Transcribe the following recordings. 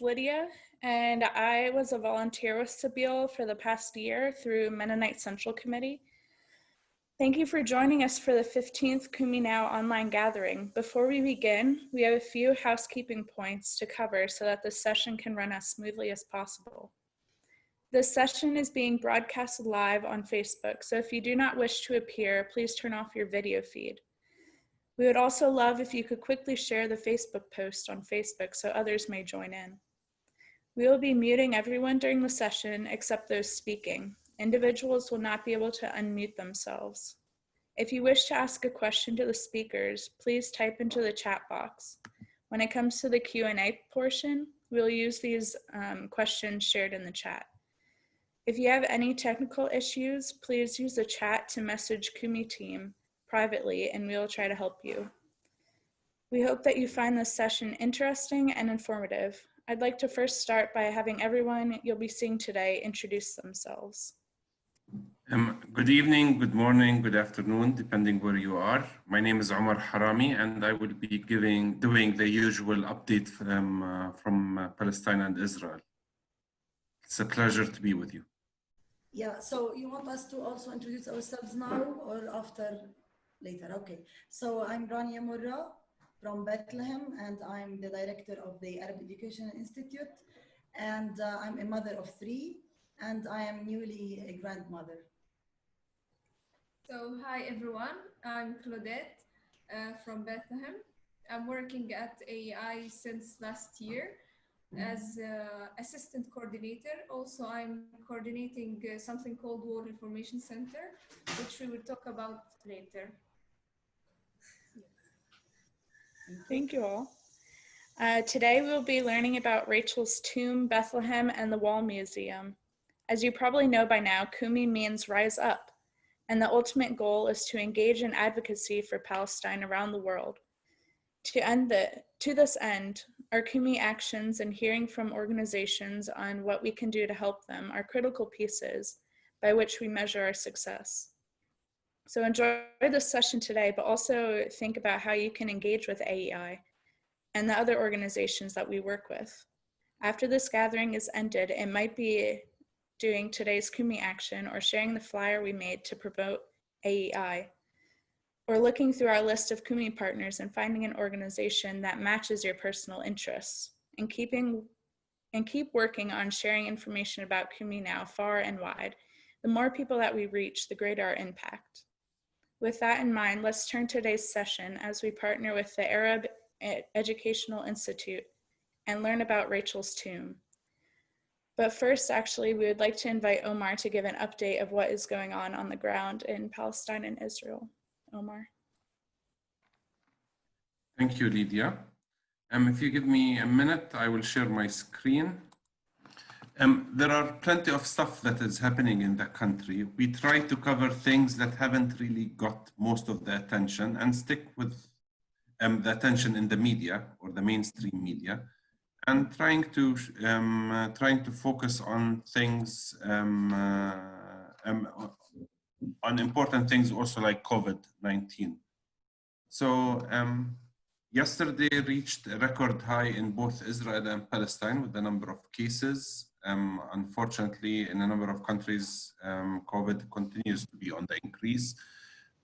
Lydia, and I was a volunteer with Sabeel for the past year through Mennonite Central Committee. Thank you for joining us for the 15th Kumi Now online gathering. Before we begin, we have a few housekeeping points to cover so that the session can run as smoothly as possible. This session is being broadcast live on Facebook, so if you do not wish to appear, please turn off your video feed. We would also love if you could quickly share the Facebook post on Facebook so others may join in. We will be muting everyone during the session except those speaking. Individuals will not be able to unmute themselves. If you wish to ask a question to the speakers, please type into the chat box. When it comes to the Q&A portion, we'll use these questions shared in the chat. If you have any technical issues, please use the chat to message Kumi team privately and we will try to help you. We hope that you find this session interesting and informative. I'd like to first start by having everyone you'll be seeing today introduce themselves. Good evening, good morning, good afternoon, depending where you are. My name is Omar Harami, and I will be doing the usual update from Palestine and Israel. It's a pleasure to be with you. Yeah, so you want us to also introduce ourselves now or after? Later, okay. So I'm Rania Murra from Bethlehem, and I'm the director of the Arab Education Institute, and I'm a mother of 3, and I am newly a grandmother. So hi everyone, I'm Claudette from Bethlehem. I'm working at AEI since last year as assistant coordinator. Also, I'm coordinating something called War Information Center, which we will talk about later. Thank you all. Today we'll be learning about Rachel's tomb, Bethlehem, and the Wall Museum. As you probably know by now, Kumi means rise up, and the ultimate goal is to engage in advocacy for Palestine around the world. To this end, our Kumi actions and hearing from organizations on what we can do to help them are critical pieces by which we measure our success. So enjoy this session today, but also think about how you can engage with AEI and the other organizations that we work with. After this gathering is ended, it might be doing today's Kumi action or sharing the flyer we made to promote AEI, or looking through our list of Kumi partners and finding an organization that matches your personal interests, and keep working on sharing information about Kumi Now far and wide. The more people that we reach, the greater our impact. With that in mind, let's turn to today's session as we partner with the Arab Educational Institute and learn about Rachel's tomb. But first, actually, we would like to invite Omar to give an update of what is going on the ground in Palestine and Israel. Omar. Thank you, Lydia. If you give me a minute, I will share my screen. There are plenty of stuff that is happening in the country. We try to cover things that haven't really got most of the attention and stick with the attention in the media or the mainstream media, and trying to focus on things, on important things also like COVID-19. So yesterday reached a record high in both Israel and Palestine with the number of cases. Unfortunately, in a number of countries, COVID continues to be on the increase.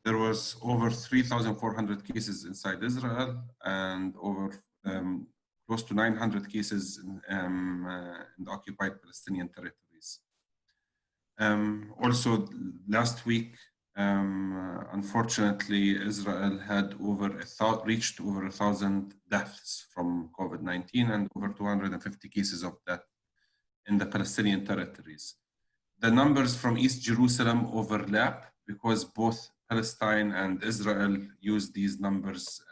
There was over 3,400 cases inside Israel and over close to 900 cases in the occupied Palestinian territories. Also, last week, unfortunately, Israel had reached over 1,000 deaths from COVID-19 and over 250 cases of death in the Palestinian territories. The numbers from East Jerusalem overlap because both Palestine and Israel use these numbers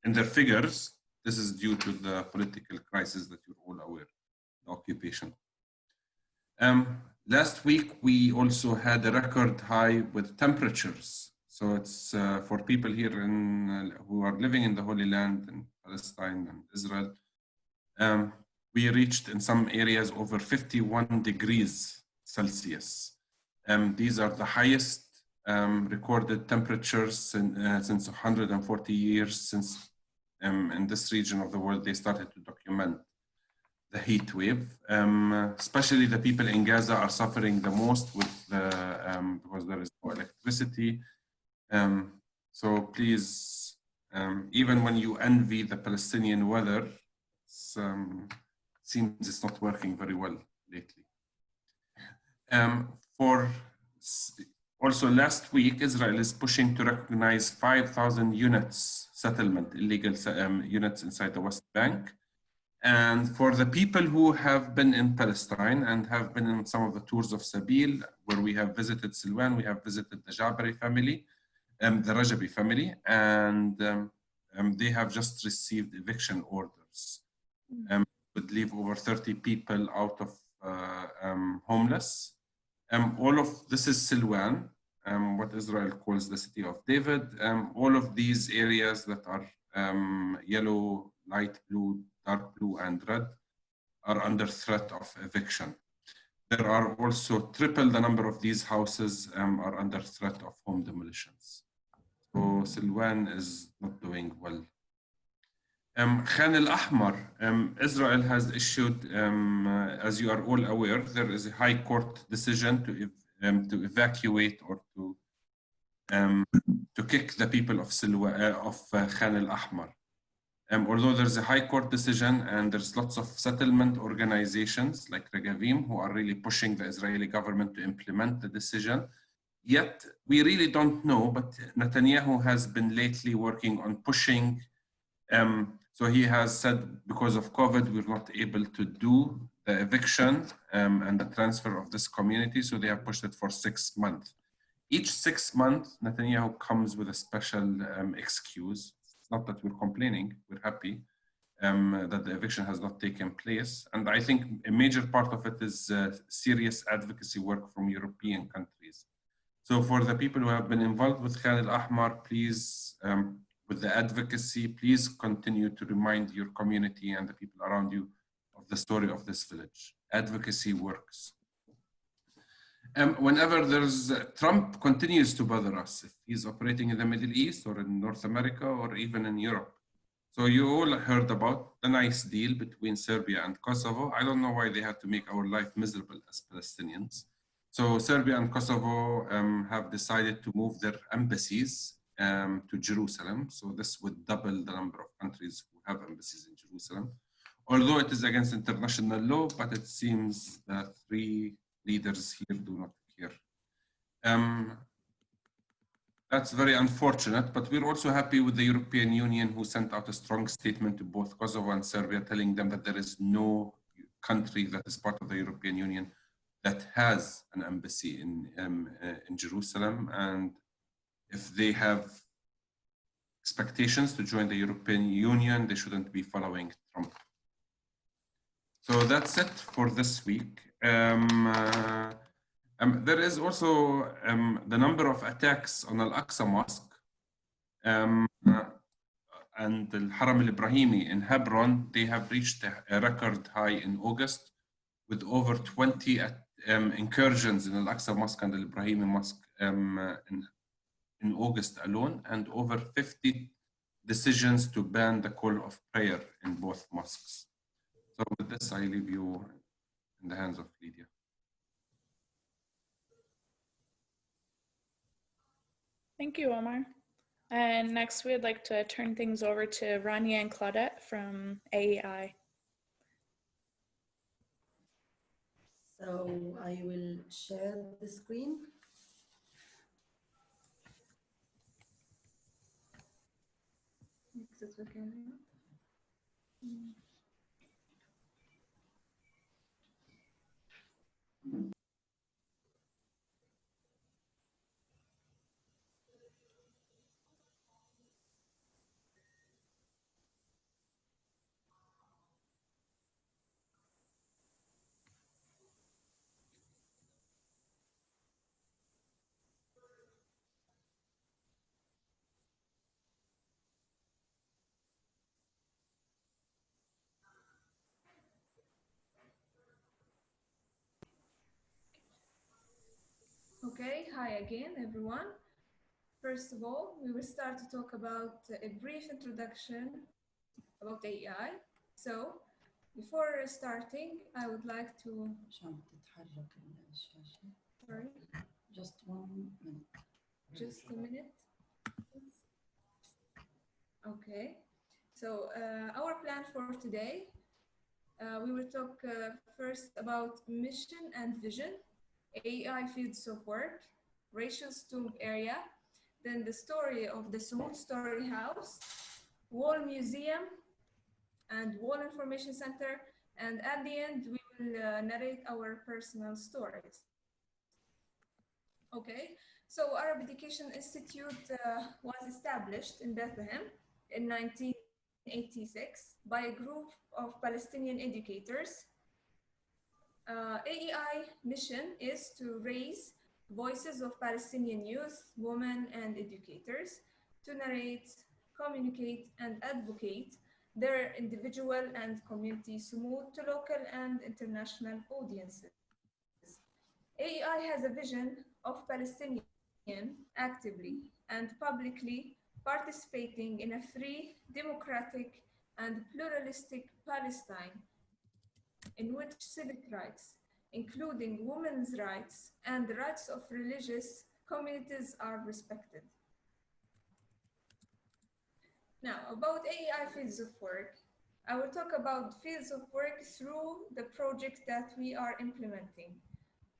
in their figures. This is due to the political crisis that you're all aware, the occupation. Last week, we also had a record high with temperatures. So it's for people here who are living in the Holy Land in Palestine and Israel. We reached in some areas over 51 degrees Celsius. These are the highest recorded temperatures since 140 years since in this region of the world, they started to document the heat wave. Especially the people in Gaza are suffering the most with because there is no electricity. So please, even when you envy the Palestinian weather, seems it's not working very well lately. Also last week, Israel is pushing to recognize 5,000 units settlement, illegal units inside the West Bank. And for the people who have been in Palestine and have been in some of the tours of Sabil, where we have visited Silwan, we have visited the Jabari family, the Rajabi family, and they have just received eviction orders. Would leave over 30 people out of homeless. All of this is Silwan, what Israel calls the city of David. All of these areas that are yellow, light blue, dark blue, and red are under threat of eviction. There are also triple the number of these houses are under threat of home demolitions. So Silwan is not doing well. Khan al-Ahmar, Israel has issued, as you are all aware, there is a high court decision to evacuate or to kick the people of Khan al-Ahmar. Although there's a high court decision and there's lots of settlement organizations like Regavim who are really pushing the Israeli government to implement the decision, yet we really don't know, but Netanyahu has been lately working on pushing. So he has said because of COVID, we're not able to do the eviction and the transfer of this community, so they have pushed it for 6 months. Each 6 months, Netanyahu comes with a special excuse. It's not that we're complaining, we're happy that the eviction has not taken place. And I think a major part of it is serious advocacy work from European countries. So for the people who have been involved with Khan al-Ahmar, please, with the advocacy, please continue to remind your community and the people around you of the story of this village. Advocacy works. Whenever there's, Trump continues to bother us if he's operating in the Middle East or in North America or even in Europe. So you all heard about the nice deal between Serbia and Kosovo. I don't know why they have to make our life miserable as Palestinians. So Serbia and Kosovo have decided to move their embassies to Jerusalem. So this would double the number of countries who have embassies in Jerusalem. Although it is against international law, but it seems that 3 leaders here do not care. That's very unfortunate, but we're also happy with the European Union who sent out a strong statement to both Kosovo and Serbia telling them that there is no country that is part of the European Union that has an embassy in Jerusalem. And if they have expectations to join the European Union, they shouldn't be following Trump. So that's it for this week. There is also the number of attacks on Al-Aqsa Mosque and the Haram al-Ibrahimi in Hebron. They have reached a record high in August with over 20 incursions in Al-Aqsa Mosque and Al-Ibrahimi Mosque in August alone, and over 50 decisions to ban the call of prayer in both mosques. So with this, I leave you in the hands of Lydia. Thank you, Omar. And next, we'd like to turn things over to Rania and Claudette from AEI. So I will share the screen. Okay, hi again, everyone. First of all, we will start to talk about a brief introduction about AEI. So before starting, I would like to, عشان تتحرك الشاشة. sorry, Just 1 minute. just a minute. Okay. So our plan for today, we will talk first about mission and vision, AEI fields of work, racial tomb area, then the story of the Sumut Story House, Wall Museum, and Wall Information Center, and at the end, we will narrate our personal stories. Okay, so Arab Education Institute was established in Bethlehem in 1986 by a group of Palestinian educators. AEI mission is to raise voices of Palestinian youth, women, and educators to narrate, communicate, and advocate their individual and community sumud to local and international audiences. AEI has a vision of Palestinian actively and publicly participating in a free, democratic, and pluralistic Palestine in which civic rights, including women's rights and the rights of religious communities, are respected. Now, about AEI fields of work, I will talk about fields of work through the project that we are implementing.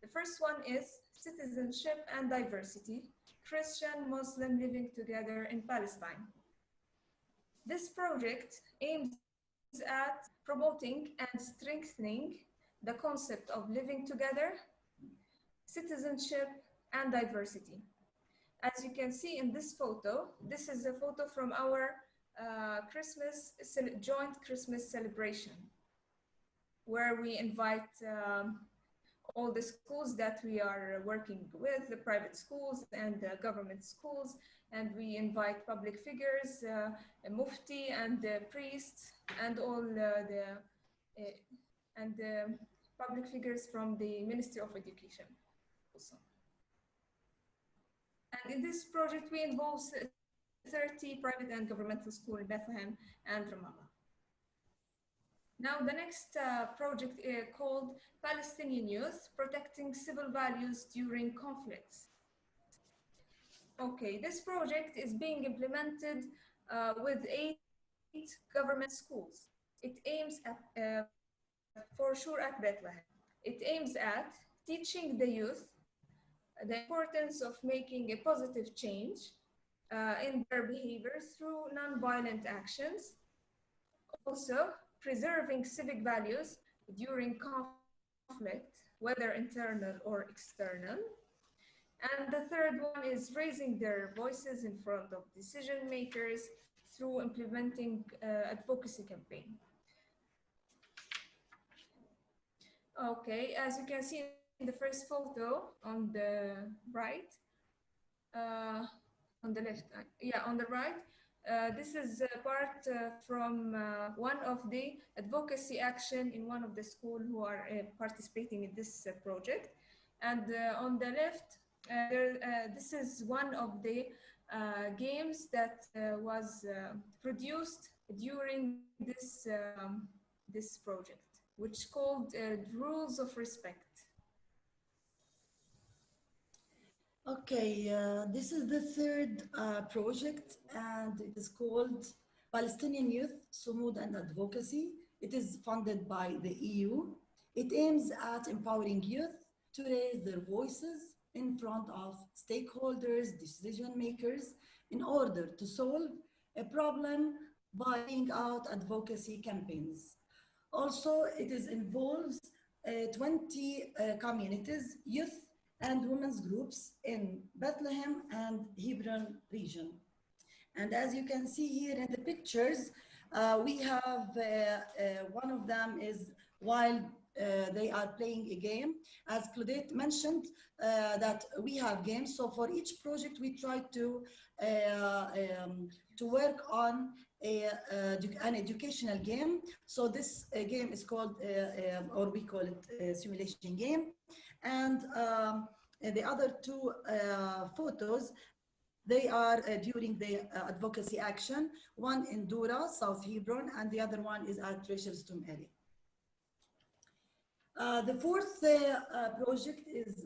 The first one is citizenship and diversity, Christian, Muslim living together in Palestine. This project aims at promoting and strengthening the concept of living together, citizenship, and diversity. As you can see in this photo, this is a photo from our joint Christmas celebration, where we invite all the schools that we are working with, the private schools and the government schools, and we invite public figures, a mufti and the priests, and all the public figures from the Ministry of Education also. And in this project, we involve 30 private and governmental schools in Bethlehem and Ramallah. Now, the next project is called Palestinian Youth, Protecting Civil Values During Conflicts. Okay, this project is being implemented with 8 government schools. It aims at, for sure, at Bethlehem. It aims at teaching the youth the importance of making a positive change in their behavior through nonviolent actions. Also, preserving civic values during conflict, whether internal or external. And the third one is raising their voices in front of decision makers through implementing advocacy campaign. Okay, as you can see in the first photo on the right, on the left, on the right, this is a part from one of the advocacy action in one of the schools who are participating in this project. And on the left, this is one of the games that was produced during this, this project, which is called Rules of Respect. Okay, this is the third project, and it is called Palestinian Youth, Sumud and Advocacy. It is funded by the EU. It aims at empowering youth to raise their voices in front of stakeholders, decision makers, in order to solve a problem by carrying out advocacy campaigns. Also, involves 20 communities, youth, and women's groups in Bethlehem and Hebron region. And as you can see here in the pictures, we have one of them is while they are playing a game. As Claudette mentioned, that we have games. So for each project, we try to work on an educational game. So this game is called, or we call it a simulation game. And the other two photos They are during the advocacy action, one in Dura, South Hebron, and the other one is at Rachel Stum area. The fourth project is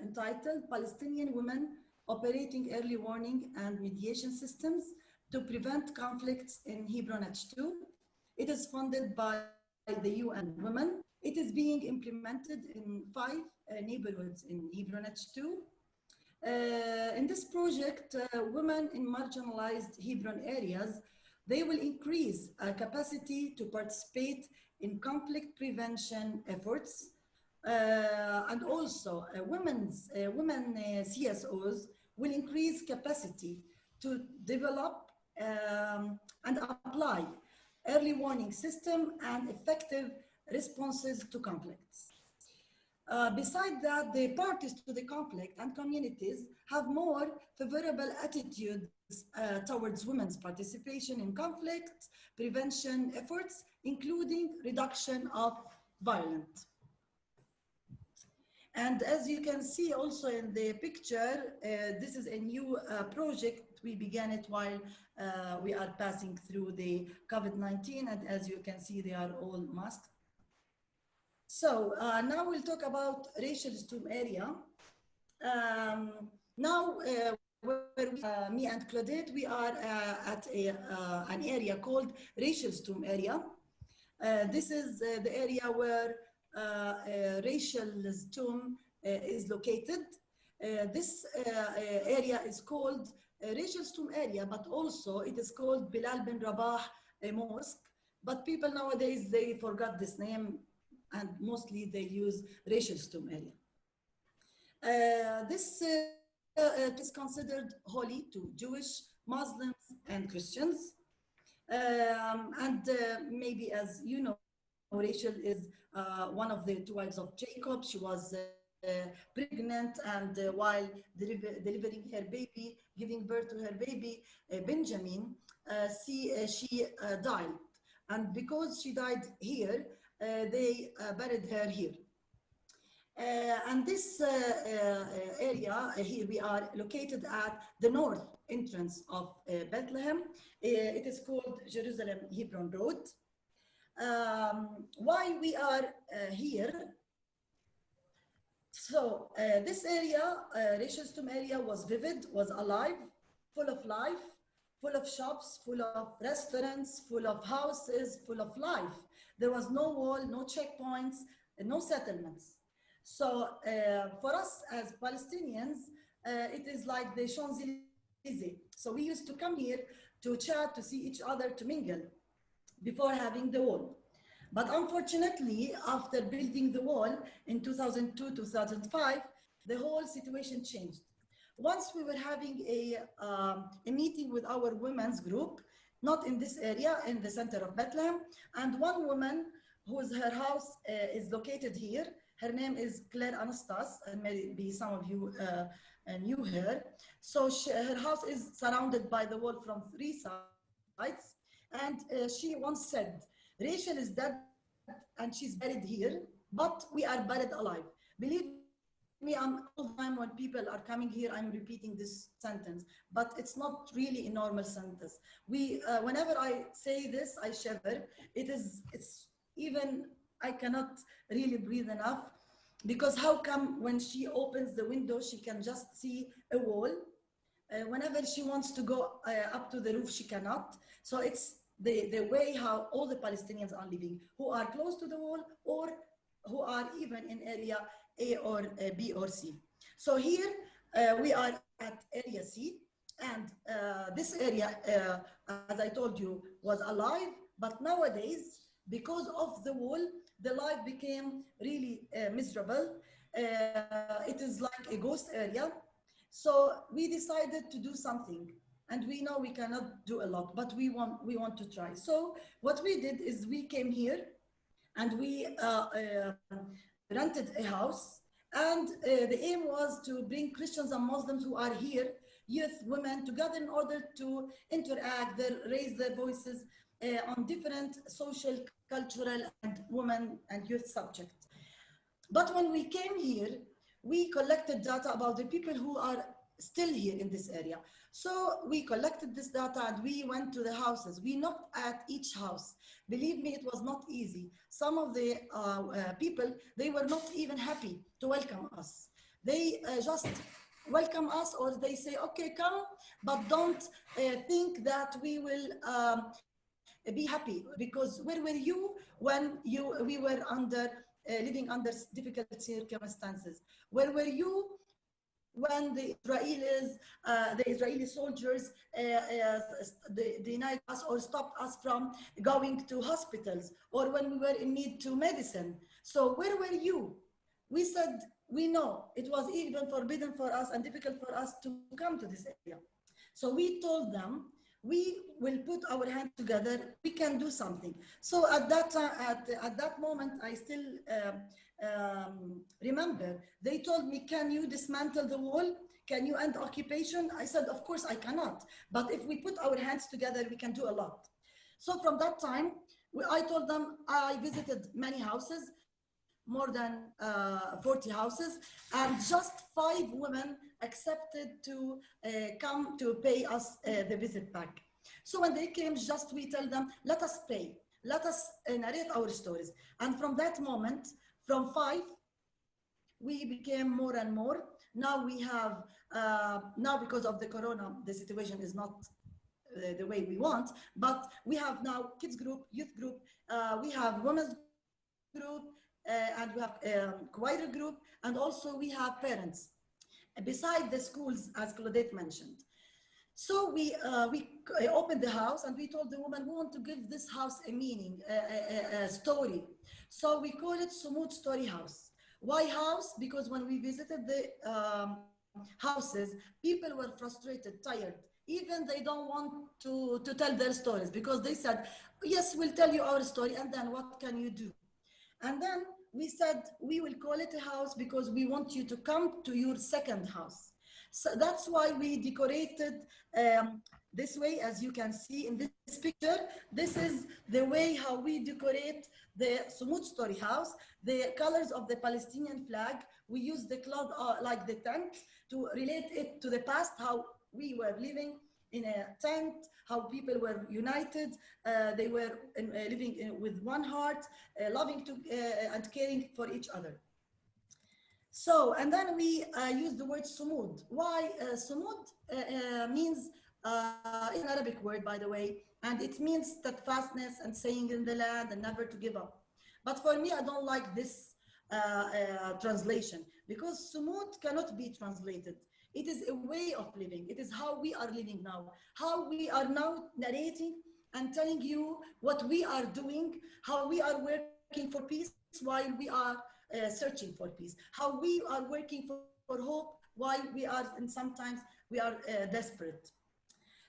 entitled Palestinian Women Operating Early Warning and Mediation Systems to Prevent Conflicts in Hebron H2. It is funded by the UN Women. It is being implemented in 5 neighborhoods in Hebron H2. In this project, women in marginalized Hebron areas, they will increase capacity to participate in conflict prevention efforts. And also women CSOs will increase capacity to develop and apply early warning system and effective responses to conflicts. Besides that, the parties to the conflict and communities have more favorable attitudes towards women's participation in conflict prevention efforts, including reduction of violence. And as you can see also in the picture, this is a new project. We began it while we are passing through the COVID-19, and as you can see, they are all masked. So now we'll talk about Rachel Stum area. Now, me and Claudette, we are at an area called Rachel Stum area. This is the area where Rachel Stum is located. This area is called Rachel Stum area, but also it is called Bilal bin Rabah Mosque. But people nowadays, they forgot this name, and mostly they use Rachel Stum area. This is considered holy to Jewish, Muslims, and Christians. Maybe as you know, Rachel is one of the 2 wives of Jacob. She was pregnant, and while delivering her baby, giving birth to her baby, Benjamin, she died. And because she died here, they buried her here. And this area, here we are located at the north entrance of Bethlehem. It is called Jerusalem Hebron Road. Why we are here? So this area, Rachel Stum area, was vivid, was alive, full of life, full of shops, full of restaurants, full of houses, full of life. There was no wall, no checkpoints, no settlements. So for us as Palestinians, it is like the Champs-Élysées. So we used to come here to chat, to see each other, to mingle before having the wall. But unfortunately, after building the wall in 2002, 2005, the whole situation changed. Once we were having a meeting with our women's group, not in this area, in the center of Bethlehem, and one woman her house is located here. Her name is Claire Anastas, and maybe some of you knew her. So her house is surrounded by the wall from 3 sides. And she once said, Rachel is dead and she's buried here, but we are buried alive. Believe me, all the time when people are coming here, I'm repeating this sentence, but it's not really a normal sentence. Whenever I say this, I shiver. It's even, I cannot really breathe enough, because how come when she opens the window, she can just see a wall? Whenever she wants to go up to the roof, she cannot. So it's the way how all the Palestinians are living, who are close to the wall or who are even in area A or B or C. So here we are at area C, and this area, as I told you, was alive, but nowadays, because of the wall, the life became really miserable. It is like a ghost area. So we decided to do something, and we know we cannot do a lot, but we want to try. So what we did is we came here and we rented a house, and the aim was to bring Christians and Muslims who are here, youth, women, together in order to interact, raise their voices on different social, cultural, and women and youth subjects. But when we came here, we collected data about the people who are still here in this area. So we collected this data and we went to the houses. We knocked at each house. Believe me, it was not easy. Some of the people, they were not even happy to welcome us. They just welcome us, or they say, okay, come, but don't think that we will be happy, because where were you when we were living under difficult circumstances? Where were you when the Israeli soldiers denied us or stopped us from going to hospitals, or when we were in need to medicine? So where were you? We said, we know it was even forbidden for us and difficult for us to come to this area. So we told them, we will put our hands together, we can do something. So at that time, at that moment, I still remember, they told me, can you dismantle the wall? Can you end occupation? I said, of course I cannot. But if we put our hands together, we can do a lot. So from that time, I told them, I visited many houses, more than 40 houses, and just 5 women accepted to come to pay us the visit back. So when they came, just we tell them, let us pay, let us narrate our stories. And from that moment, from 5, we became more and more. Now we have, now because of the corona, the situation is not the way we want, but we have now kids group, youth group, we have women's group, and we have choir group, and also we have parents, beside the schools, as Claudette mentioned. So we opened the house and we told the woman, we want to give this house a meaning, a story. So we call it Sumud Story House. Why house? Because when we visited the houses, people were frustrated, tired. Even they don't want to tell their stories, because they said, yes, we'll tell you our story, and then what can you do? And then we said, we will call it a house because we want you to come to your second house. So that's why we decorated this way, as you can see in this picture. This is the way how we decorate the Sumud Story House. The colors of the Palestinian flag, we use the cloth like the tent to relate it to the past, how we were living in a tent, how people were united, they were living with one heart, loving and caring for each other. So, and then we use the word sumud. Why? Sumud means, it's an Arabic word, by the way, and it means steadfastness and staying in the land and never to give up. But for me, I don't like this translation, because sumud cannot be translated. It is a way of living. It is how we are living now, how we are now narrating and telling you what we are doing, how we are working for peace while we are searching for peace, how we are working for hope while we are, and sometimes we are desperate.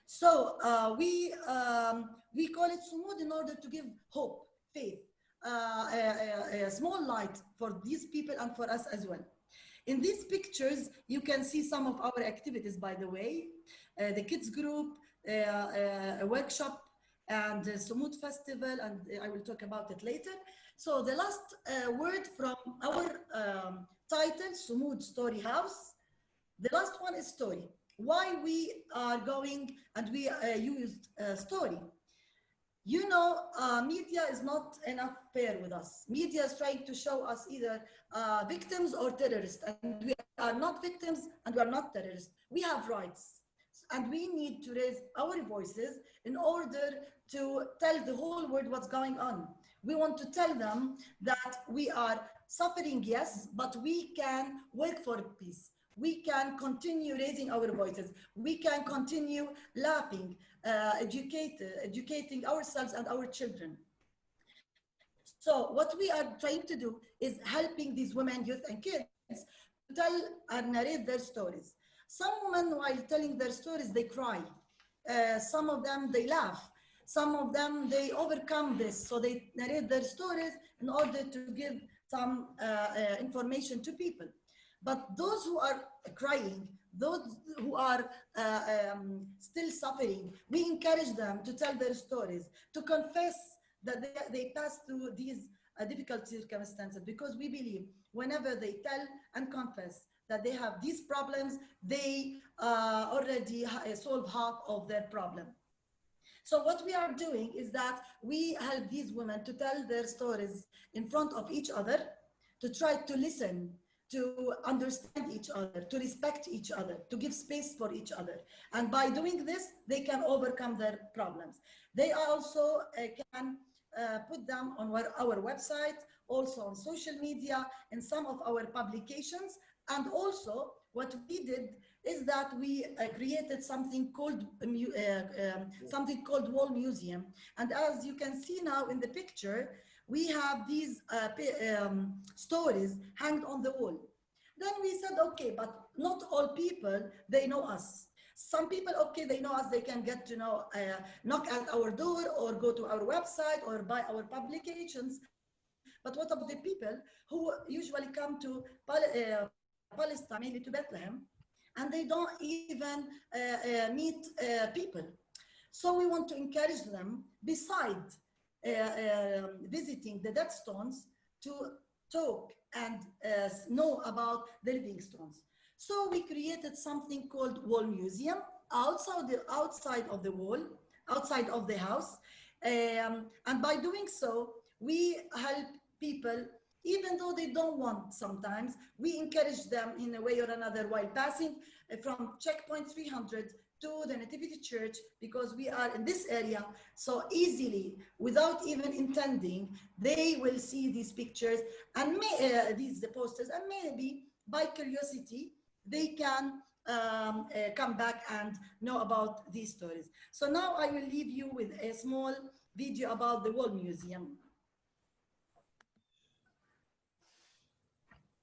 So we call it sumud in order to give hope, faith, a small light for these people and for us as well. In these pictures, you can see some of our activities, by the way, the kids group, a workshop, and the Sumud Festival, and I will talk about it later. So the last word from our title, Sumud Story House, the last one is story. Why we are going and we used story. You know, media is not enough fair with us. Media is trying to show us either victims or terrorists, and we are not victims and we are not terrorists. We have rights, and we need to raise our voices in order to tell the whole world what's going on. We want to tell them that we are suffering, yes, but we can work for peace. We can continue raising our voices. We can continue laughing, educating ourselves and our children. So what we are trying to do is helping these women, youth, and kids to tell and narrate their stories. Some women, while telling their stories, they cry. Some of them, they laugh. Some of them, they overcome this. So they narrate their stories in order to give some information to people. But those who are crying, those who are still suffering, we encourage them to tell their stories, to confess that they passed through these difficult circumstances, because we believe whenever they tell and confess that they have these problems, they already solve half of their problem. So what we are doing is that we help these women to tell their stories in front of each other, to try to listen, to understand each other, to respect each other, to give space for each other. And by doing this, they can overcome their problems. They also can put them on our website, also on social media, in some of our publications. And also what we did is that we created something called Wall Museum. And as you can see now in the picture, we have these stories hanged on the wall. Then we said, okay, but not all people, they know us. Some people, okay, they know us, they can get to know, knock at our door or go to our website or buy our publications. But what about the people who usually come to Palestine, mainly to Bethlehem, and they don't even meet people? So we want to encourage them, besides visiting the dead stones, to talk and know about the living stones. So we created something called Wall Museum outside of the wall, outside of the house. And by doing so, we help people, even though they don't want sometimes, we encourage them in a way or another while passing from checkpoint 300 to the Nativity Church, because we are in this area, so easily, without even intending, they will see these pictures and these posters, and maybe by curiosity, they can come back and know about these stories. So now I will leave you with a small video about the Wall Museum.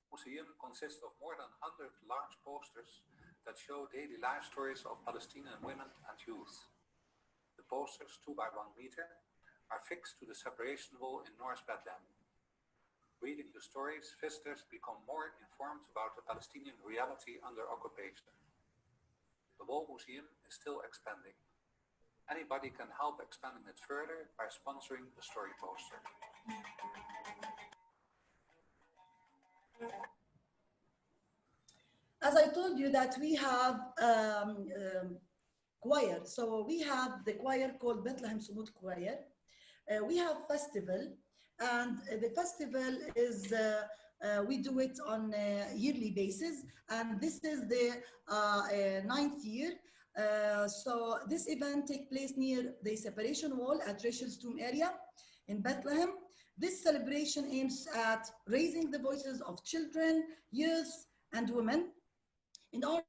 Museum consists of more than 100 large posters that show daily life stories of Palestinian women and youth. The posters, 2 by 1 meter, are fixed to the separation wall in North Bethlehem. Reading the stories, visitors become more informed about the Palestinian reality under occupation. The Wall Museum is still expanding. Anybody can help expanding it further by sponsoring the story poster. As I told you that we have choir. So we have the choir called Bethlehem Sumut Choir. We have festival, and the festival is, we do it on a yearly basis, and this is the 9th year. So this event takes place near the separation wall at Rachel's Tomb area in Bethlehem. This celebration aims at raising the voices of children, youth, and women in order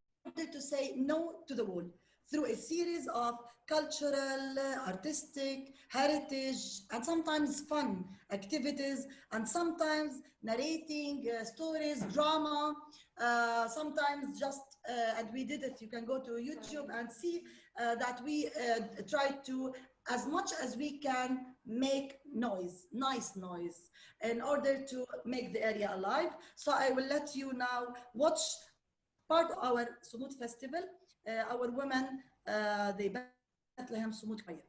to say no to the wall through a series of cultural, artistic, heritage, and sometimes fun activities, and sometimes narrating stories, drama, sometimes just, and we did it, you can go to YouTube and see that we try to, as much as we can, make noise, nice noise, in order to make the area alive. So I will let you now watch part of our Sumut festival, our women, the Bethlehem Sumut Choir.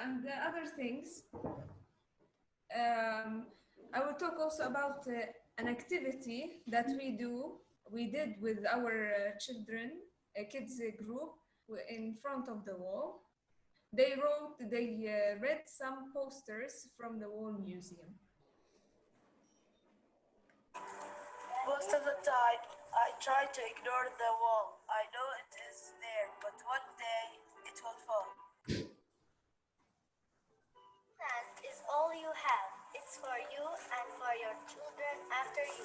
And the other things, I will talk also about an activity that we did with our children, a kids group in front of the wall. They read some posters from the Wall Museum. Most of the time, I try to ignore the wall. I know it is there, but one day it will fall. Land is all you have. It's for you and for your children after you.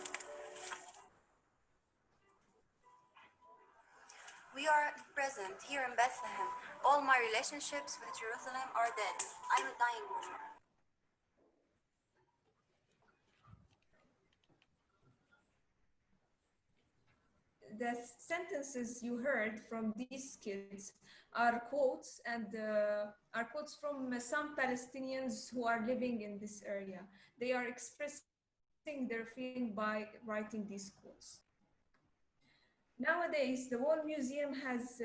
We are present here in Bethlehem. All my relationships with Jerusalem are dead. I'm a dying woman. the sentences you heard from these kids are quotes and are quotes from some Palestinians who are living in this area. They are expressing their feeling by writing these quotes. Nowadays, the Wall Museum has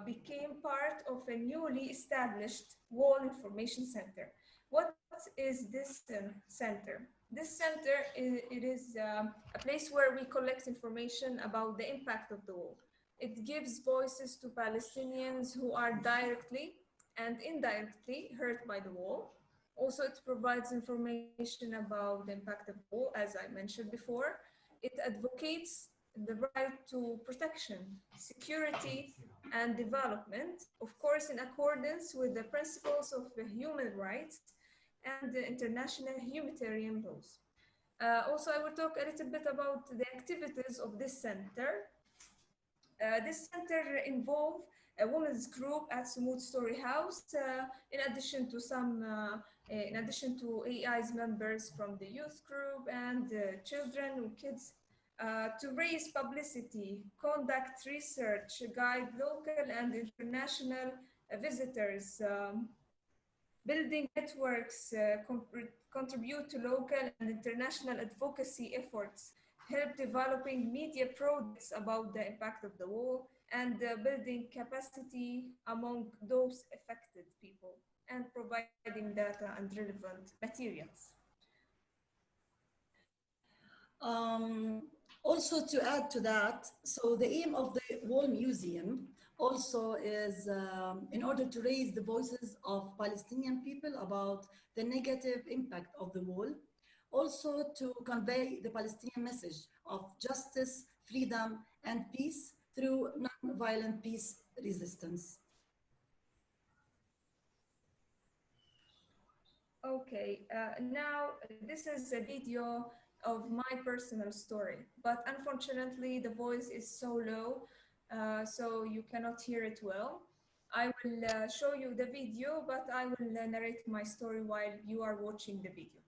become part of a newly established Wall Information Center. What is this center? This center is a place where we collect information about the impact of the wall. It gives voices to Palestinians who are directly and indirectly hurt by the wall. Also, it provides information about the impact of the wall, as I mentioned before. It advocates the right to protection, security, and development, of course, in accordance with the principles of the human rights and the international humanitarian laws. Also, I will talk a little bit about the activities of this center. This center involves a women's group at Sumut Story House, in addition to AEI's members from the youth group and children and kids, to raise publicity, conduct research, guide local and international visitors, building networks, contribute to local and international advocacy efforts, help developing media projects about the impact of the war, and building capacity among those affected people, and providing data and relevant materials. Also to add to that, so the aim of the Wall Museum also is in order to raise the voices of Palestinian people about the negative impact of the wall, also to convey the Palestinian message of justice, freedom, and peace through non-violent peace resistance. Okay, now this is a video of my personal story, but unfortunately the voice is so low, so you cannot hear it well. I will show you the video, but I will narrate my story while you are watching the video.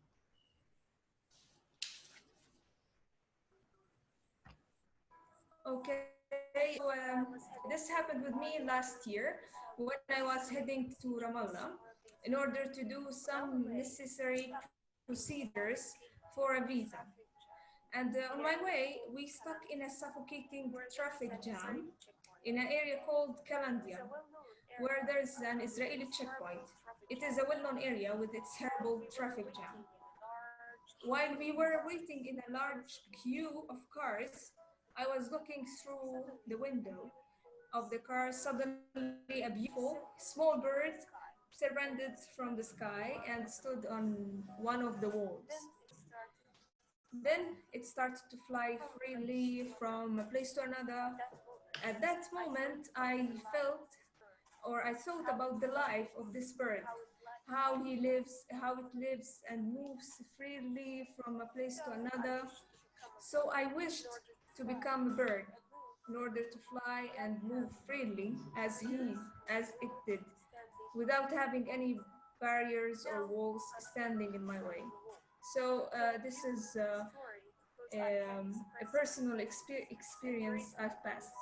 Okay, so, this happened with me last year when I was heading to Ramallah in order to do some necessary procedures for a visa. And on my way, we stuck in a suffocating traffic jam in an area called Kalandia, where there's an Israeli checkpoint. It is a well-known area with its terrible traffic jam. While we were waiting in a large queue of cars, I was looking through the window of the car. Suddenly, a beautiful small bird surrendered from the sky and stood on one of the walls. Then it started to fly freely from a place to another. At that moment, I felt, or I thought about the life of this bird, how it lives and moves freely from a place to another. So I wished to become a bird in order to fly and move freely as it did, without having any barriers or walls standing in my way. So this is a personal experience I've passed.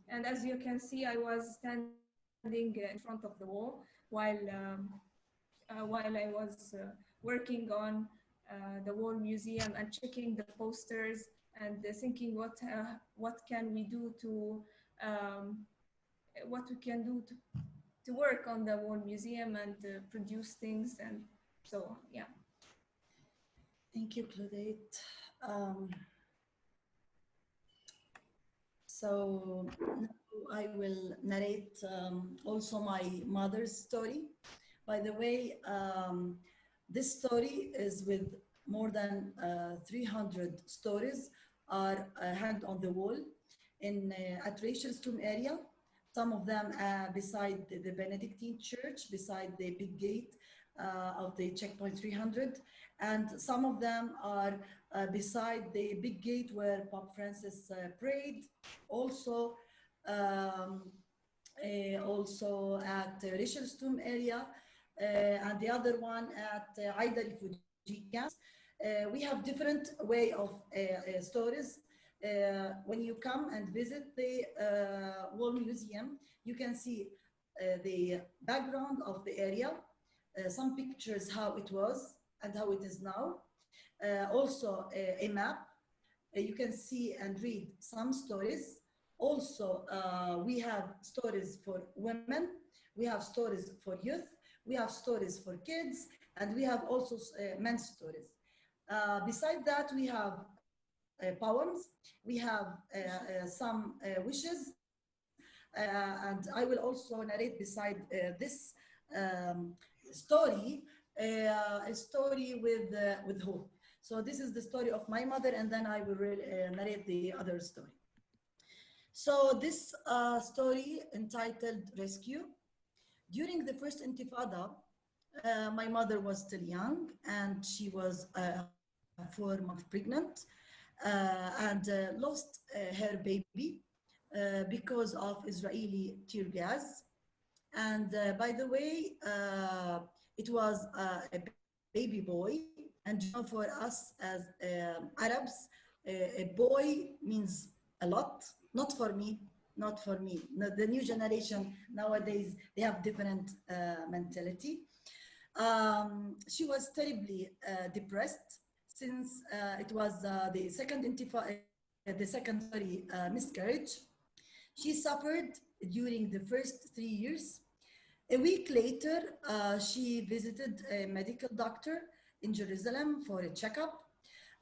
And as you can see, I was standing in front of the wall while I was working on the Wall Museum and checking the posters and thinking what can we do to to work on the Wall Museum and produce things and so on. Yeah. Thank you, Claudette. So now I will narrate also my mother's story. By the way, this story is with more than 300 stories are hanged on the wall in at Rachel's tomb area. Some of them beside the Benedictine Church, beside the big gate of the checkpoint 300, and some of them are beside the big gate where Pope Francis prayed. Also, also at Rachel's tomb area, and the other one at Aida refugee camps. We have different way of stories. When you come and visit the Wall Museum, you can see the background of the area, some pictures how it was and how it is now. Also a map. You can see and read some stories. Also, we have stories for women, we have stories for youth, we have stories for kids, and we have also men's stories. Besides that, we have poems, we have some wishes, and I will also narrate beside this story, a story with hope. So this is the story of my mother, and then I will narrate the other story. So this story entitled Rescue. During the first Intifada, my mother was still young, and she was 4 months pregnant, and lost her baby because of Israeli tear gas. And by the way, it was a baby boy. And you know, for us as Arabs, a boy means a lot. Not for me, not for me. No, the new generation nowadays, they have different mentality. She was terribly depressed since it was the second intifada, the second miscarriage. She suffered during the first 3 years. A week later, she visited a medical doctor in Jerusalem for a checkup.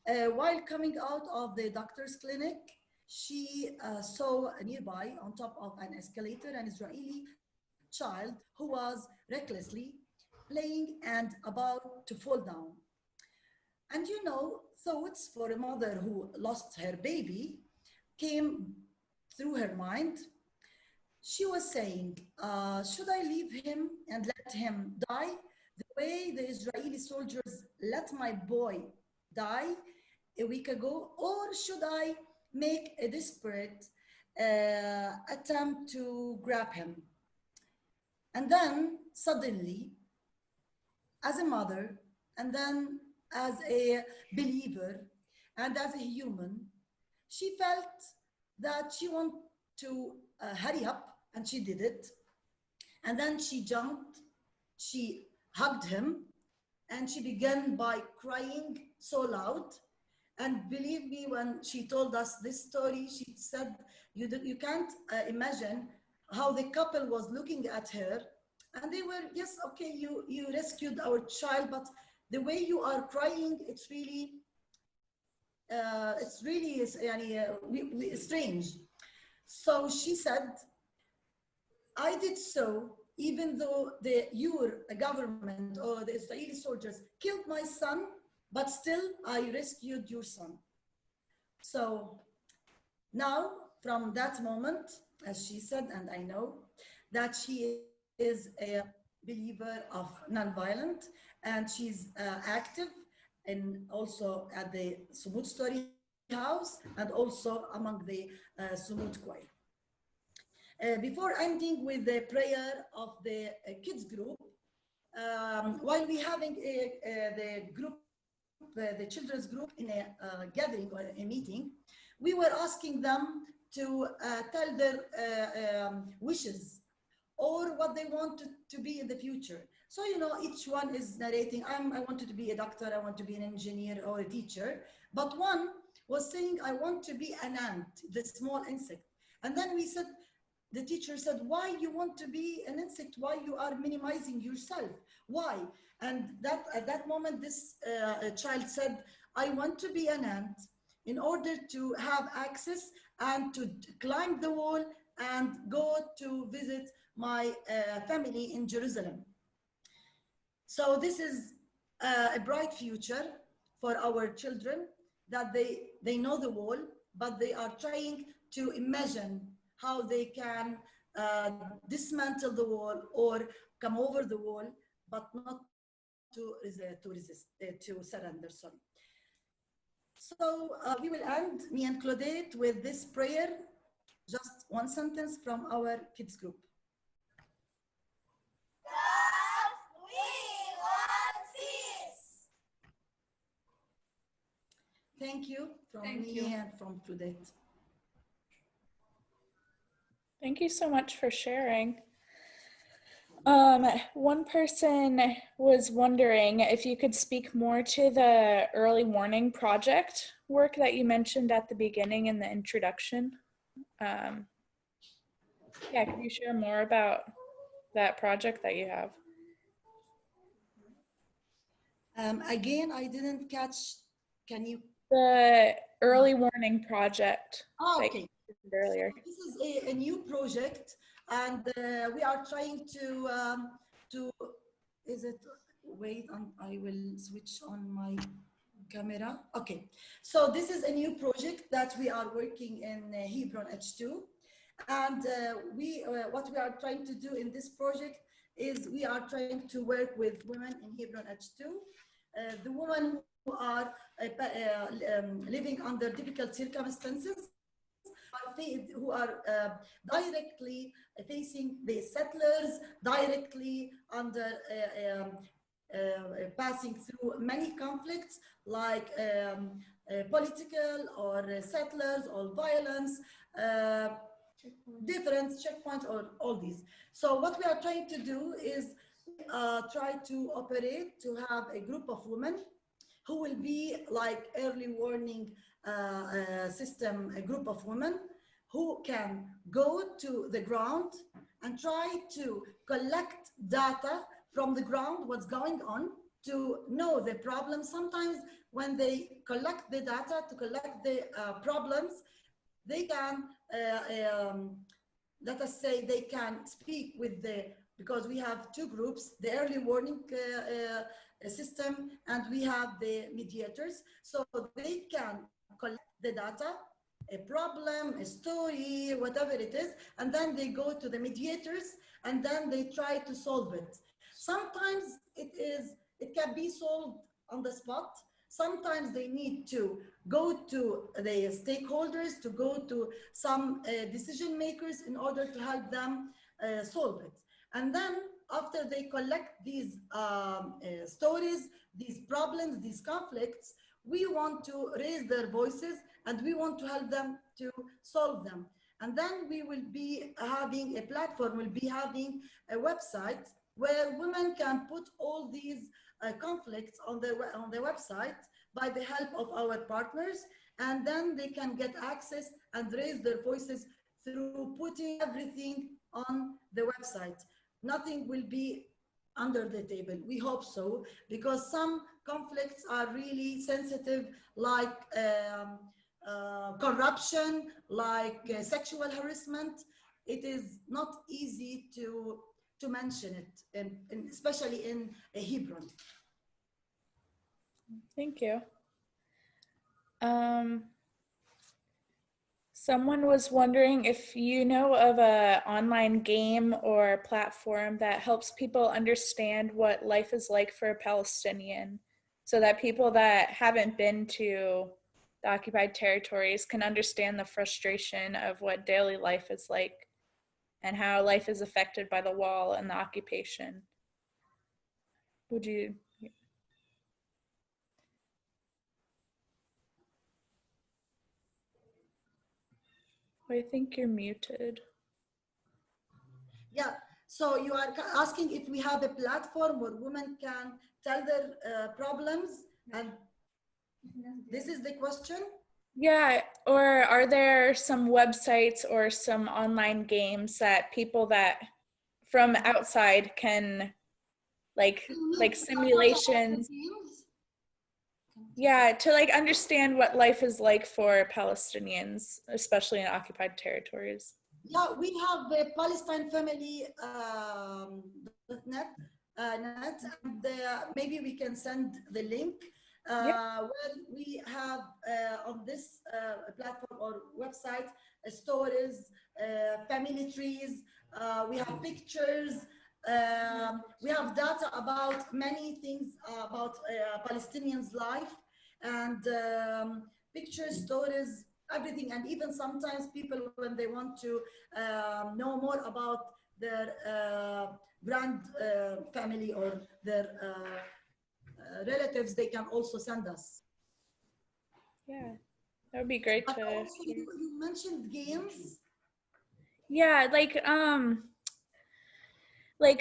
While coming out of the doctor's clinic, she saw nearby, on top of an escalator, an Israeli child who was recklessly playing and about to fall down. And you know, thoughts for a mother who lost her baby came through her mind. She was saying, should I leave him and let him die the way the Israeli soldiers let my boy die a week ago? Or should I make a desperate attempt to grab him? And then suddenly, as a mother, and then as a believer, and as a human, she felt that she wanted to hurry up, and she did it. And then she jumped, she hugged him, and she began by crying so loud. And believe me, when she told us this story, she said, you can't imagine how the couple was looking at her. And they were, yes, okay, you rescued our child, but the way you are crying, it's really strange. So she said, I did so even though your government or the Israeli soldiers killed my son, but still I rescued your son. So now, from that moment, as she said, and I know that she is a believer of nonviolent, and she's active and also at the Sumud Story House and also among the Sumud Choir. Before ending with the prayer of the kids group, while we having the group, the children's group in a gathering or a meeting, we were asking them to tell their wishes or what they want to be in the future. So, you know, each one is narrating, I wanted to be a doctor, I want to be an engineer or a teacher. But one was saying, I want to be an ant, the small insect. And then we said, the teacher said, why you want to be an insect? Why you are minimizing yourself? Why? And that at that moment, this child said, I want to be an ant in order to have access and to climb the wall and go to visit my family in Jerusalem. So this is a bright future for our children, that they know the wall, but they are trying to imagine how they can dismantle the wall or come over the wall, but not to surrender, sorry. So we will end, me and Claudette, with this prayer, just one sentence from our kids group. God, we want peace. Thank you from Thank me you. and from Claudette. Thank you so much for sharing. One person was wondering if you could speak more to the early warning project work that you mentioned at the beginning in the introduction. Yeah, can you share more about that project that you have? Again, I didn't catch. Can you? The early warning project that Okay. you mentioned earlier. This is a new project, and we are trying to. Is it? Wait, I will switch on my camera. Okay. So this is a new project that we are working in Hebron H2, and what we are trying to do in this project is we are trying to work with women in Hebron H2, the women who are living under difficult circumstances, who are directly facing the settlers, directly under passing through many conflicts like political or settlers or violence, different checkpoints or all these. So what we are trying to do is try to operate to have a group of women who will be like early warning system, a group of women who can go to the ground and try to collect data from the ground, what's going on, to know the problem. Sometimes when they collect the data to collect the problems, they can, let us say, they can speak with because we have two groups, the early warning system, and we have the mediators. So they can collect the data, a problem, a story, whatever it is, and then they go to the mediators and then they try to solve it. Sometimes it can be solved on the spot. Sometimes they need to go to the stakeholders, to go to some decision makers in order to help them solve it. And then after they collect these stories, these problems, these conflicts, we want to raise their voices and we want to help them to solve them. And then we will be having a platform, we'll be having a website where women can put all these conflicts on the website by the help of our partners, and then they can get access and raise their voices through putting everything on the website. Nothing will be under the table. We hope so, because some conflicts are really sensitive, like corruption, like sexual harassment. It is not easy to mention it, especially in Hebron. Thank you. Someone was wondering if you know of an online game or platform that helps people understand what life is like for a Palestinian, so that people that haven't been to the occupied territories can understand the frustration of what daily life is like and how life is affected by the wall and the occupation. Would you? I think you're muted. Yeah, so you are asking if we have a platform where women can tell their problems, and this is the question? Yeah, or are there some websites or some online games that people that from outside can like simulations? Yeah, to like understand what life is like for Palestinians, especially in occupied territories. Yeah, we have the Palestine Family net, and maybe we can send the link where we have on this platform or website stories, family trees, we have pictures, we have data about many things about Palestinians' life, and pictures, stories, everything. And even sometimes people, when they want to know more about their grand family or their relatives, they can also send us. Yeah, that would be great But to also hear. you mentioned games. Yeah, like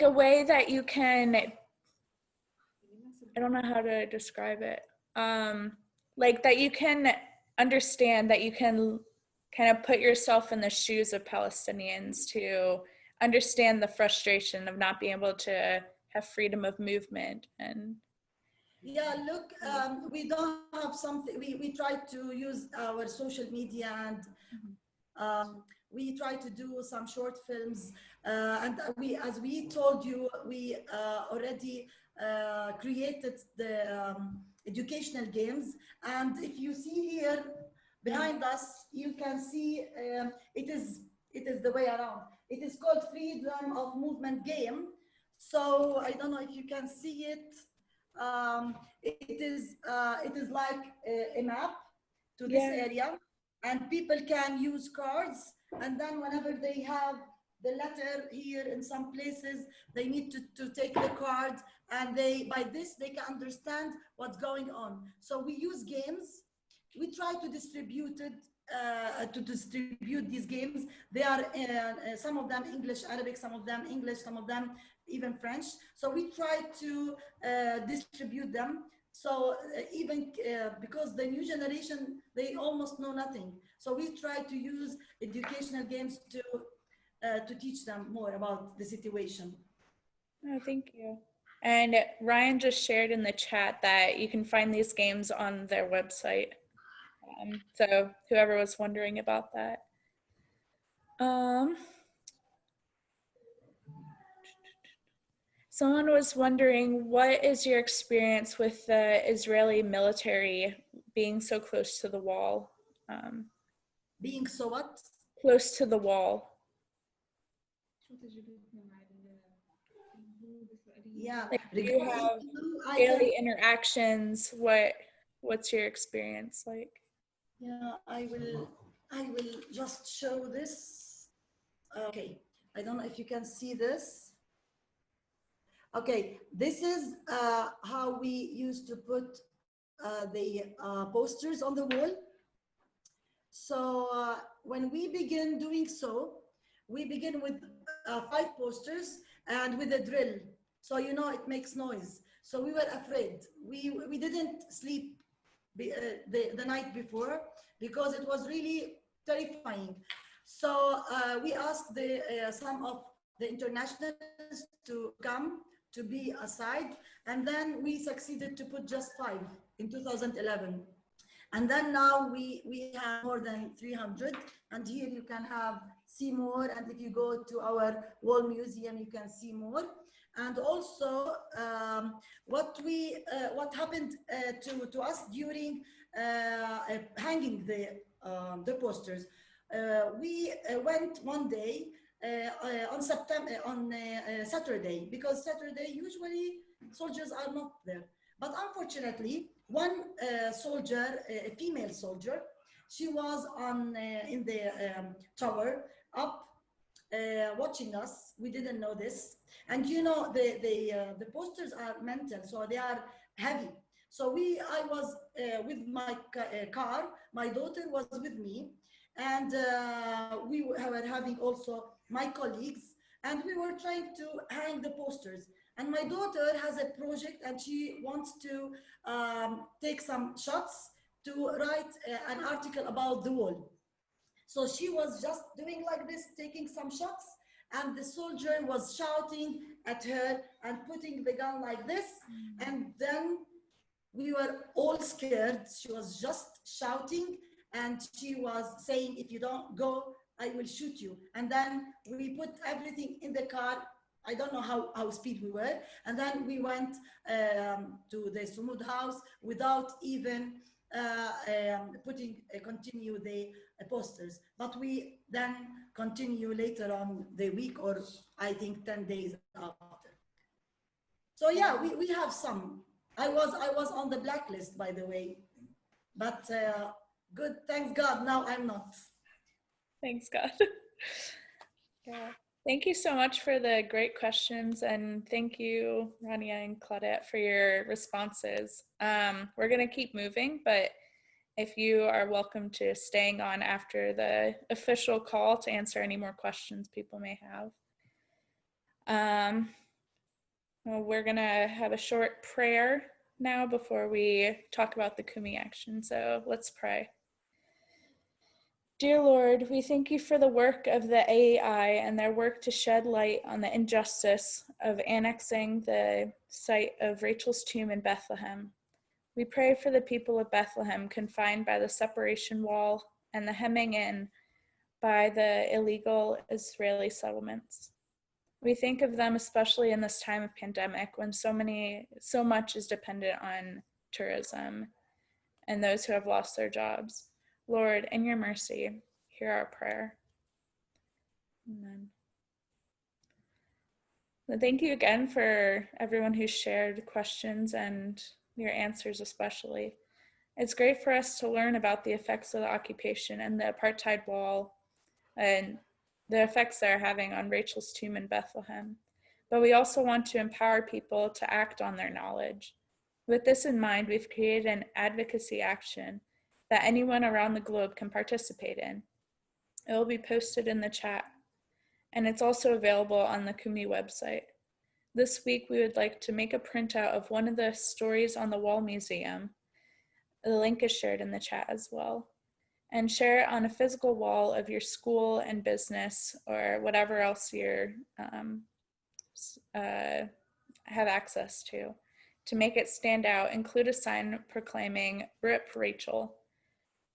a way that you can, I don't know how to describe it. Like that you can understand, that you can kind of put yourself in the shoes of Palestinians to understand the frustration of not being able to have freedom of movement. And Yeah, look, we don't have something, we try to use our social media, and we try to do some short films, and as we told you, we already created the educational games. And if you see here behind us, you can see it is the way around. It is called Freedom of Movement Game. So I don't know if you can see it. It is like a map to this area, and people can use cards, and then whenever they have the letter here in some places, they need to take the card, and by this they can understand what's going on. So we use games. We try to distribute it, to distribute these games. They are some of them English, Arabic, some of them English, some of them even French. So we try to distribute them. So even because the new generation, they almost know nothing. So we try to use educational games to teach them more about the situation. oh, thank you. And Ryan just shared in the chat that you can find these games on their website. So whoever was wondering about that. Someone was wondering, what is your experience with the Israeli military being so close to the wall? Being so what? Close to the wall. Yeah. Like, do you have daily interactions? What's your experience like? Yeah, I will just show this. Okay, I don't know if you can see this. Okay, this is how we used to put the posters on the wall. So when we begin doing so, we begin with 5 posters and with a drill. So you know it makes noise. So we were afraid. We didn't sleep the night before because it was really terrifying. So we asked some of the internationals to come to be aside, and then we succeeded to put just 5 in 2011. And then now we have more than 300, and here you can see more, and if you go to our wall museum, you can see more. And also what happened to us during hanging the posters. We went one day on Saturday, because Saturday usually soldiers are not there. But unfortunately, one soldier, a female soldier, she was in the tower up watching us. We didn't know this. And you know, the posters are metal, so they are heavy. So I was with my car, my daughter was with me, and we were having also my colleagues, and we were trying to hang the posters. And my daughter has a project, and she wants to take some shots to write an article about the wall. So she was just doing like this, taking some shots, and the soldier was shouting at her and putting the gun like this. And then we were all scared. She was just shouting, and she was saying, if you don't go, I will shoot you. And then we put everything in the car. I don't know how speed we were. And then we went to the Sumud house without even continue the posters. But we then continue later on the week, or I think 10 days after. So yeah, we have some. I was on the blacklist, by the way, but good, thanks God, now I'm not. Thanks God. Yeah. Thank you so much for the great questions, and thank you, Rania and Claudette, for your responses. We're going to keep moving, but if you are welcome to staying on after the official call to answer any more questions people may have. Well, we're gonna have a short prayer now before we talk about the Kumi Action, so let's pray. Dear Lord, we thank you for the work of the AEI and their work to shed light on the injustice of annexing the site of Rachel's tomb in Bethlehem. We pray for the people of Bethlehem confined by the separation wall and the hemming in by the illegal Israeli settlements. We think of them especially in this time of pandemic when so much is dependent on tourism and those who have lost their jobs. Lord, in your mercy, hear our prayer. Amen. Well, thank you again for everyone who shared questions and your answers especially. It's great for us to learn about the effects of the occupation and the apartheid wall and the effects they're having on Rachel's tomb in Bethlehem. But we also want to empower people to act on their knowledge. With this in mind, we've created an advocacy action that anyone around the globe can participate in. It will be posted in the chat, and it's also available on the Kumi website. This week, we would like to make a printout of one of the stories on the Wall Museum. The link is shared in the chat as well. And share it on a physical wall of your school and business or whatever else you have access to. To make it stand out, include a sign proclaiming "RIP Rachel,"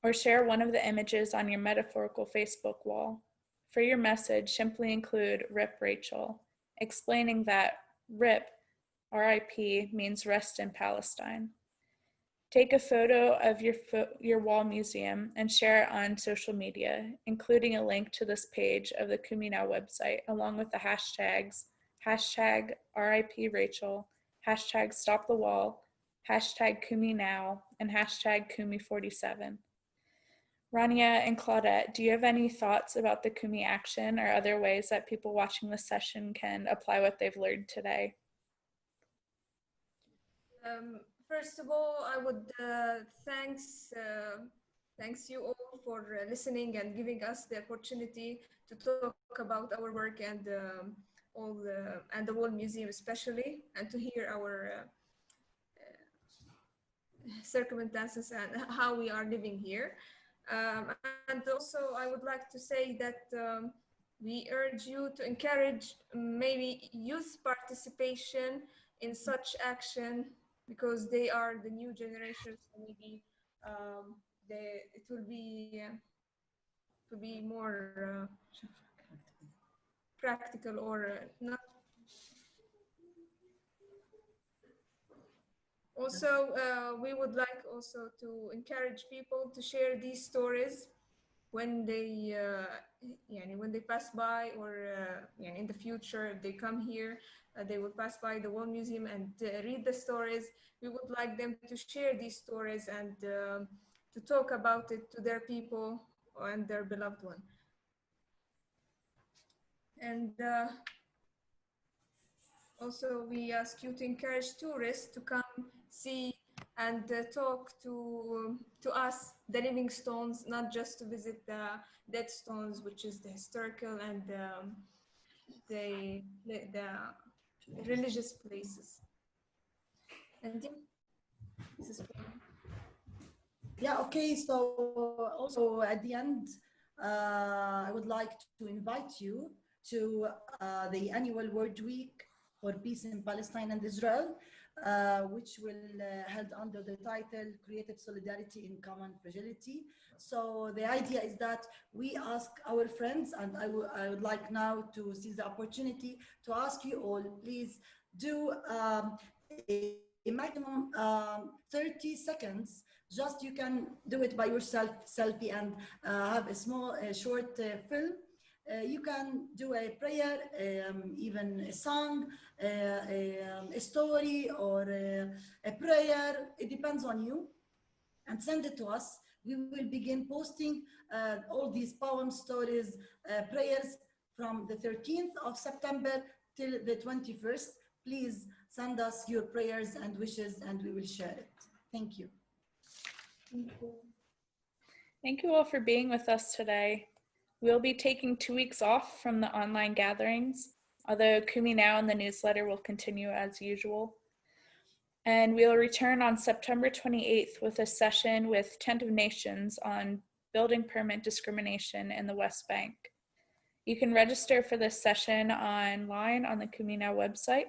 or share one of the images on your metaphorical Facebook wall. For your message, simply include "RIP Rachel," explaining that RIP, R.I.P., means rest in Palestine. Take a photo of your wall museum and share it on social media, including a link to this page of the Kumi Now website, along with the hashtags #RIP Rachel, #StopTheWall, #Kumi Now, and #Kumi47. Rania and Claudette, do you have any thoughts about the Kumi Action or other ways that people watching this session can apply what they've learned today? First of all, I would thanks you all for listening and giving us the opportunity to talk about our work and and the Wall Museum especially, and to hear our circumstances and how we are living here. And also, I would like to say that we urge you to encourage maybe youth participation in such action, because they are the new generation. So maybe it will be more practical or not. Also, we would like also to encourage people to share these stories when they when they pass by, or in the future if they come here, they will pass by the Wall Museum and read the stories. We would like them to share these stories and to talk about it to their people and their beloved one. And also, we ask you to encourage tourists to come see and talk to us, the living stones, not just to visit the dead stones, which is the historical and the religious places. And this is Yeah, okay, so also at the end, I would like to invite you to the annual World Week for Peace in Palestine and Israel, which will held under the title Creative Solidarity in Common Fragility. So the idea is that we ask our friends, and I would like now to seize the opportunity to ask you all, please do a maximum 30 seconds. Just you can do it by yourself, selfie, and have a small, short film. You can do a prayer, even a song, a story, or a prayer. It depends on you, and send it to us. We will begin posting all these poems, stories, prayers from the 13th of September till the 21st. Please send us your prayers and wishes, and we will share it. Thank you. Thank you. Thank you all for being with us today. We'll be taking 2 weeks off from the online gatherings, although Kumi Now and the newsletter will continue as usual. And we'll return on September 28th with a session with Tent of Nations on building permit discrimination in the West Bank. You can register for this session online on the Kumi Now website,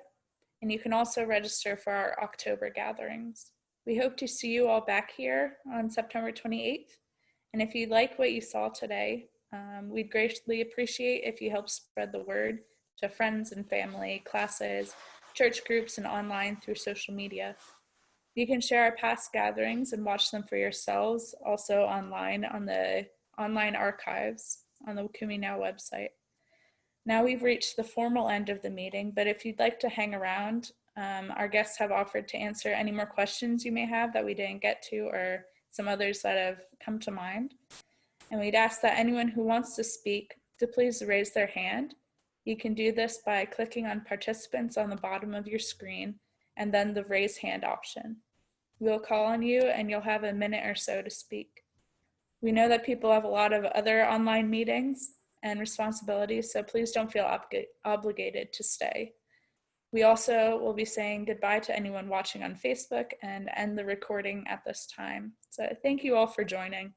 and you can also register for our October gatherings. We hope to see you all back here on September 28th. And if you like what you saw today, we'd greatly appreciate if you help spread the word to friends and family, classes, church groups, and online through social media. You can share our past gatherings and watch them for yourselves, also online on the online archives on the Kumi Now website. Now we've reached the formal end of the meeting, but if you'd like to hang around, our guests have offered to answer any more questions you may have that we didn't get to, or some others that have come to mind. And we'd ask that anyone who wants to speak to please raise their hand. You can do this by clicking on participants on the bottom of your screen and then the raise hand option. We'll call on you and you'll have a minute or so to speak. We know that people have a lot of other online meetings and responsibilities, so please don't feel obligated to stay. We also will be saying goodbye to anyone watching on Facebook and end the recording at this time. So thank you all for joining.